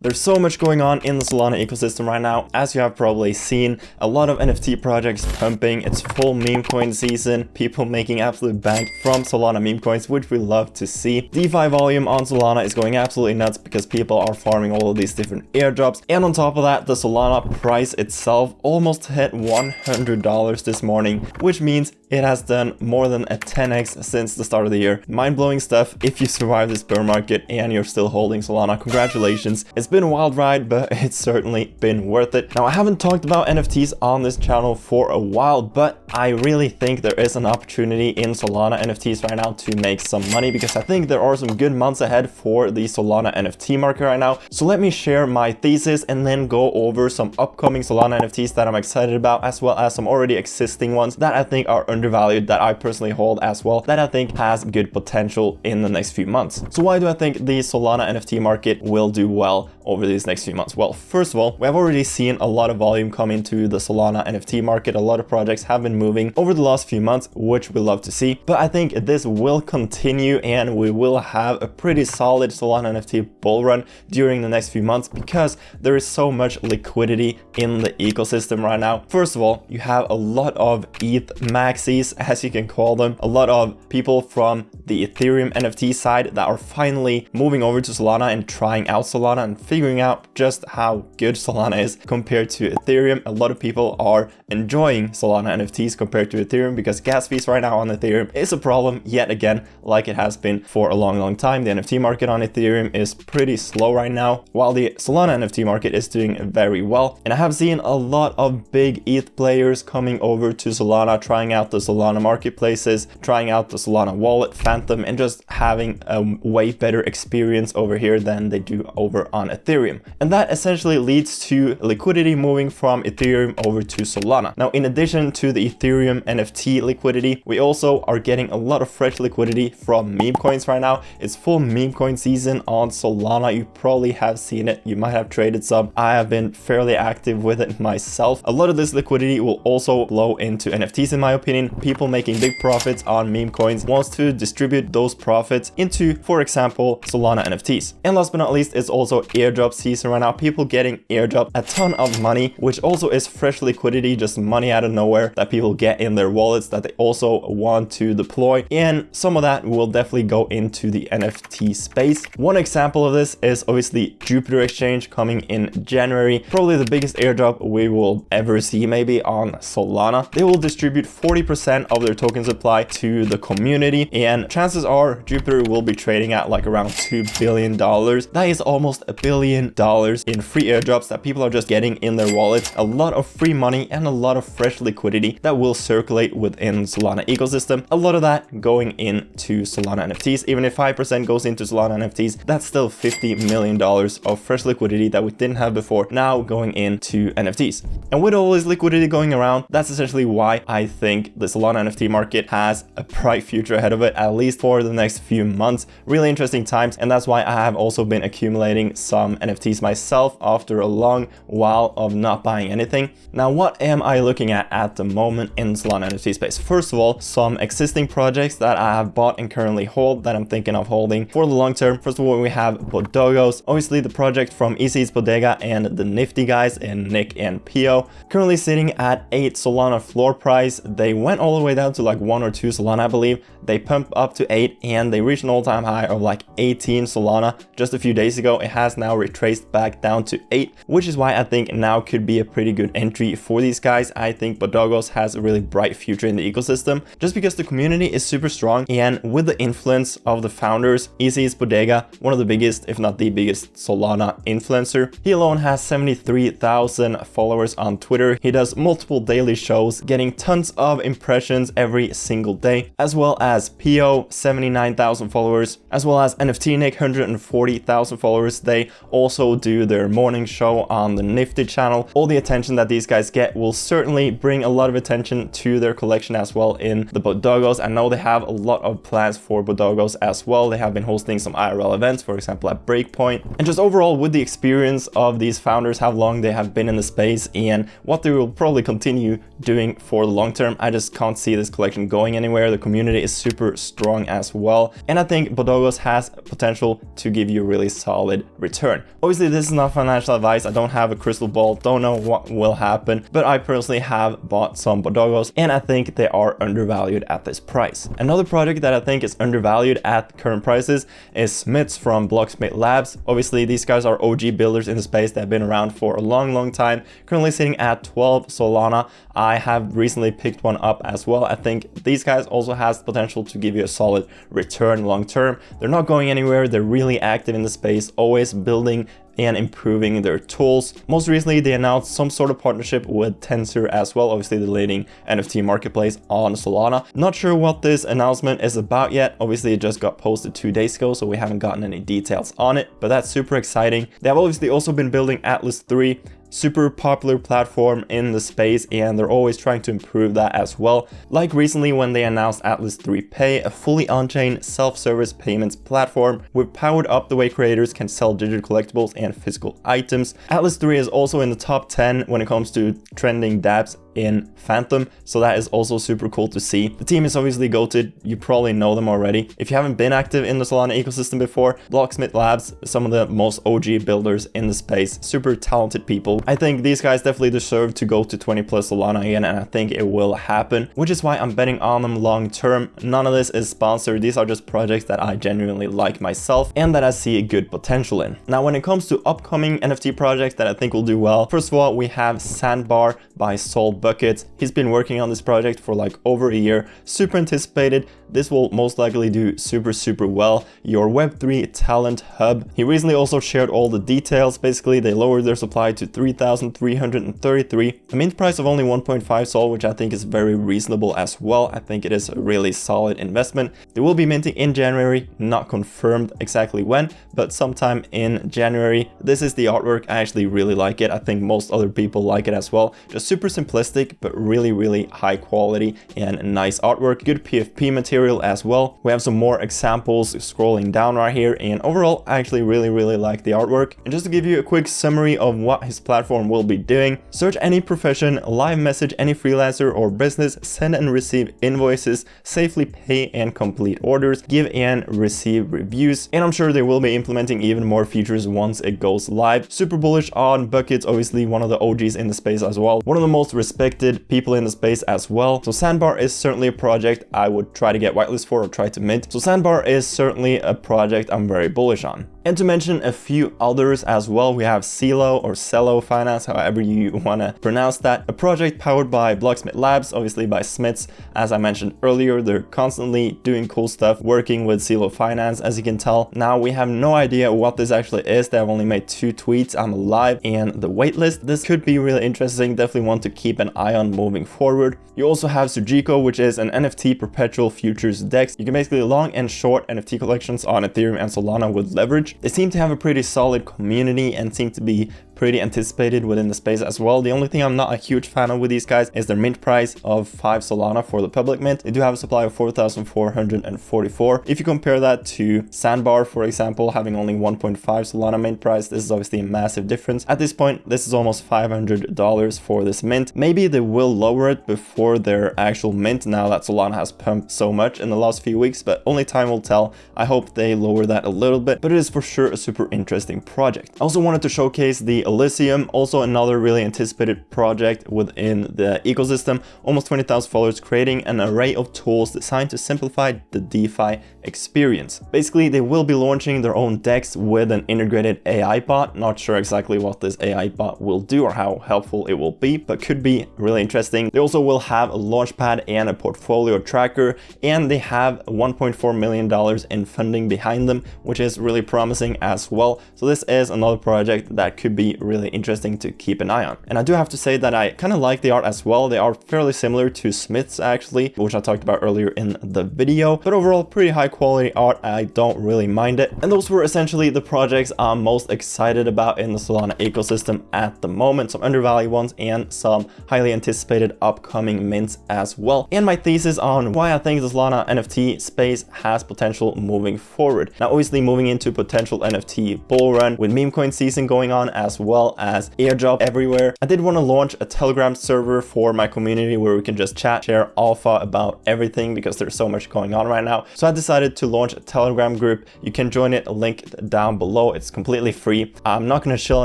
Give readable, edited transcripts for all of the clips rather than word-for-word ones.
There's so much going on in the Solana ecosystem right now. As you have probably seen, a lot of NFT projects pumping. It's full meme coin season. People making absolute bank from Solana meme coins, which we love to see. DeFi volume on Solana is going absolutely nuts because people are farming all of these different airdrops. And on top of that, the Solana price itself almost hit $100 this morning, which means it has done more than a 10x since the start of the year. Mind-blowing stuff. If you survive this bear market and you're still holding Solana, congratulations. It's been a wild ride, but it's certainly been worth it. Now, I haven't talked about NFTs on this channel for a while, but I really think there is an opportunity in Solana NFTs right now to make some money because I think there are some good months ahead for the Solana NFT market right now. So let me share my thesis and then go over some upcoming Solana NFTs that I'm excited about, as well as some already existing ones that I think are undervalued, that I personally hold as well, that I think has good potential in the next few months. So why do I think the Solana NFT market will do well over these next few months? Well, first of all, we have already seen a lot of volume come into the Solana NFT market. A lot of projects have been moving over the last few months, which we love to see. But I think this will continue and we will have a pretty solid Solana NFT bull run during the next few months because there is so much liquidity in the ecosystem right now. First of all, you have a lot of ETH maxis, as you can call them, a lot of people from the Ethereum NFT side that are finally moving over to Solana and trying out Solana and figuring out just how good Solana is compared to Ethereum. A lot of people are enjoying Solana NFTs compared to Ethereum because gas fees right now on Ethereum is a problem yet again, like it has been for a long time. The NFT market on Ethereum is pretty slow right now, while the Solana NFT market is doing very well. And I have seen a lot of big ETH players coming over to Solana, trying out the Solana marketplaces, trying out the Solana wallet, Phantom, and just having a way better experience over here than they do over on Ethereum. And that essentially leads to liquidity moving from Ethereum over to Solana. Now, in addition to the Ethereum NFT liquidity, we also are getting a lot of fresh liquidity from meme coins right now. It's full meme coin season on Solana. You probably have seen it. You might have traded some. I have been fairly active with it myself. A lot of this liquidity will also flow into NFTs, in my opinion. People making big profits on meme coins wants to distribute those profits into, for example, Solana NFTs. And last but not least, it's also airdrop season right now. People getting airdrop a ton of money, which also is fresh liquidity, just money out of nowhere that people get in their wallets that they also want to deploy. And some of that will definitely go into the NFT space. One example of this is obviously Jupiter Exchange coming in January. Probably the biggest airdrop we will ever see maybe on Solana. They will distribute 40% of their token supply to the community, and chances are Jupiter will be trading at like around $2 billion. That is almost $1 billion in free airdrops that people are just getting in their wallets. A lot of free money and a lot of fresh liquidity that will circulate within Solana ecosystem. A lot of that going into Solana NFTs. Even if 5% goes into Solana NFTs, that's still $50 million of fresh liquidity that we didn't have before, now going into NFTs. And with all this liquidity going around, that's essentially why I think the Solana NFT market has a bright future ahead of it, at least for the next few months. Really interesting times, and that's why I have also been accumulating some NFTs myself after a long while of not buying anything. Now, what am I looking at the moment in Solana NFT space? First of all, some existing projects that I have bought and currently hold that I'm thinking of holding for the long term. First of all, we have Bodogos, obviously the project from Easy's Bodega and the Nifty guys in Nick and Pio, currently sitting at 8 Solana floor price. They went all the way down to like 1 or 2 Solana, I believe. They pumped up to 8 and they reached an all-time high of like 18 Solana just a few days ago. It has now retraced back down to 8, which is why I think now could be a pretty good entry for these guys. I think Bodogos has a really bright future in the ecosystem just because the community is super strong, and with the influence of the founders, Easy's Bodega, one of the biggest, if not the biggest Solana influencer. He alone has 73,000 followers on Twitter. He does multiple daily shows, getting tons of impressions every single day, as well as Pio, 79,000 followers, as well as NFT Nick, 140,000 followers. They also do their morning show on the Nifty channel. All the attention that these guys get will certainly bring a lot of attention to their collection as well in the Bodogos. I know they have a lot of plans for Bodogos as well. They have been hosting some IRL events, for example at Breakpoint. And just overall with the experience of these founders, how long they have been in the space and what they will probably continue doing for the long term, I just just can't see this collection going anywhere. The community is super strong as well. And I think Bodogos has potential to give you a really solid return. Obviously, this is not financial advice. I don't have a crystal ball, don't know what will happen, but I personally have bought some Bodogos and I think they are undervalued at this price. Another project that I think is undervalued at current prices is Smiths from Blocksmith Labs. Obviously, these guys are OG builders in the space that have been around for a long time, currently sitting at 12 Solana. I have recently picked one up as well. I think these guys also has potential to give you a solid return long term. They're not going anywhere. They're really active in the space, always building and improving their tools. Most recently, they announced some sort of partnership with Tensor as well, obviously the leading NFT marketplace on Solana. Not sure what this announcement is about yet. Obviously, it just got posted 2 days ago, so we haven't gotten any details on it, but that's super exciting. They have obviously also been building Atlas 3, super popular platform in the space, and they're always trying to improve that as well. Like recently when they announced Atlas 3 Pay, a fully on-chain self-service payments platform which powered up the way creators can sell digital collectibles and physical items. Atlas 3 is also in the top 10 when it comes to trending dApps in Phantom, so that is also super cool to see. The team is obviously goated. You probably know them already. If you haven't been active in the Solana ecosystem before, Blocksmith Labs, some of the most OG builders in the space, super talented people. I think these guys definitely deserve to go to 20 plus Solana again, and I think it will happen, which is why I'm betting on them long term. None of this is sponsored. These are just projects that I genuinely like myself and that I see a good potential in. Now, when it comes to upcoming NFT projects that I think will do well, first of all, we have Sandbar by Sol Buckets. He's been working on this project for like over a year, super anticipated. This will most likely do super well. Your Web3 talent hub. He recently also shared all the details. Basically, they lowered their supply to 3,333, a mint price of only 1.5 Sol, which I think is very reasonable as well. I think it is a really solid investment. They will be minting in January, not confirmed exactly when, but sometime in January. This is the artwork. I actually really like it. I think most other people like it as well. Just super simplistic, but really high quality and nice artwork. Good PFP material as well. We have some more examples scrolling down right here, and overall I actually really like the artwork. And just to give you a quick summary of what his platform will be doing: search any profession, live message any freelancer or business, send and receive invoices, safely pay and complete orders, give and receive reviews, and I'm sure they will be implementing even more features once it goes live. Super bullish on Buckets, obviously one of the OGs in the space as well, one of the most respected people in the space as well. So Sandbar is certainly a project I would try to get whitelist for or try to mint. So Sandbar is certainly a project I'm very bullish on. And to mention a few others as well, we have Celo or Celo Finance, however you want to pronounce that, a project powered by Blocksmith Labs, obviously by Smiths. As I mentioned earlier, they're constantly doing cool stuff, working with Celo Finance, as you can tell. Now, we have no idea what this actually is. They have only made 2 tweets. I'm alive and the waitlist. This could be really interesting. Definitely want to keep an eye on moving forward. You also have Sujiko, which is an NFT perpetual futures DEX. You can basically long and short NFT collections on Ethereum and Solana with leverage. They seem to have a pretty solid community and seem to be pretty anticipated within the space as well. The only thing I'm not a huge fan of with these guys is their mint price of 5 Solana for the public mint. They do have a supply of 4,444. If you compare that to Sandbar, for example, having only 1.5 Solana mint price, this is obviously a massive difference. At this point, this is almost $500 for this mint. Maybe they will lower it before their actual mint now that Solana has pumped so much in the last few weeks, but only time will tell. I hope they lower that a little bit, but it is for sure a super interesting project. I also wanted to showcase the Elysium, also another really anticipated project within the ecosystem. Almost 20,000 followers, creating an array of tools designed to simplify the DeFi experience. Basically, they will be launching their own DEX with an integrated AI bot. Not sure exactly what this AI bot will do or how helpful it will be, but could be really interesting. They also will have a launchpad and a portfolio tracker, and they have $1.4 million in funding behind them, which is really promising as well. So this is another project that could be really interesting to keep an eye on. And I do have to say that I kind of like the art as well. They are fairly similar to Smiths actually, which I talked about earlier in the video, but overall pretty high quality art. I don't really mind it. And those were essentially the projects I'm most excited about in the Solana ecosystem at the moment. Some undervalued ones and some highly anticipated upcoming mints as well. And my thesis on why I think the Solana NFT space has potential moving forward. Now, obviously moving into potential NFT bull run with meme coin season going on as well. well as airdrop everywhere. I did want to launch a Telegram server for my community where we can just chat, share alpha about everything because there's so much going on right now. So I decided to launch a Telegram group. You can join it, linked down below. It's completely free. I'm not going to shill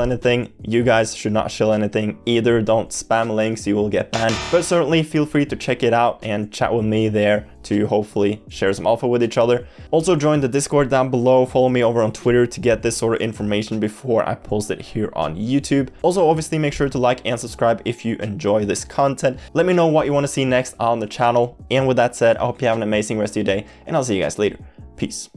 anything. You guys should not shill anything either. Don't spam links, you will get banned. But certainly feel free to check it out and chat with me there to hopefully share some alpha with each other. Also join the Discord down below. Follow me over on Twitter to get this sort of information before I post it here on YouTube. Also, obviously make sure to like and subscribe if you enjoy this content. Let me know what you want to see next on the channel. And with that said, I hope you have an amazing rest of your day, and I'll see you guys later. Peace.